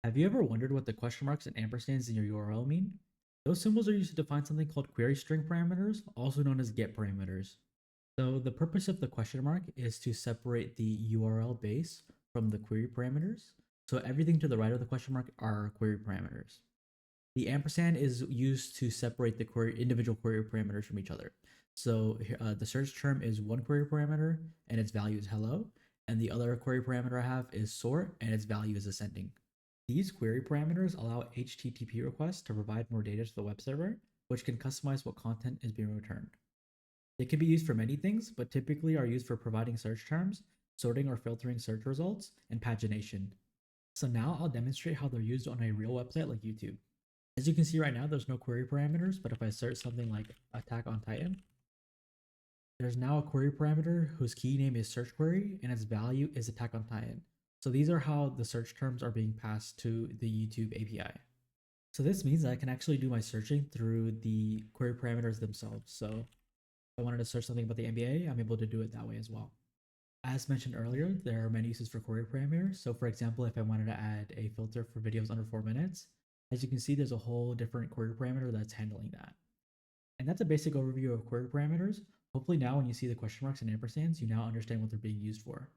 Have you ever wondered what the question marks and ampersands in your URL mean? Those symbols are used to define something called query string parameters, also known as get parameters. So the purpose of the question mark is to separate the URL base from the query parameters. So everything to the right of the question mark are query parameters. The ampersand is used to separate the individual query parameters from each other. So the search term is one query parameter and its value is hello, and the other query parameter I have is sort and its value is ascending. These query parameters allow HTTP requests to provide more data to the web server, which can customize what content is being returned. They can be used for many things, but typically are used for providing search terms, sorting or filtering search results, and pagination. So now I'll demonstrate how they're used on a real website like YouTube. As you can see right now, there's no query parameters, but if I search something like Attack on Titan, there's now a query parameter whose key name is search query and its value is Attack on Titan. So these are how the search terms are being passed to the YouTube API. So this means that I can actually do my searching through the query parameters themselves. So if I wanted to search something about the NBA, I'm able to do it that way as well. As mentioned earlier, there are many uses for query parameters. So for example, if I wanted to add a filter for videos under 4 minutes, as you can see, there's a whole different query parameter that's handling that. And that's a basic overview of query parameters. Hopefully now when you see the question marks and ampersands, you now understand what they're being used for.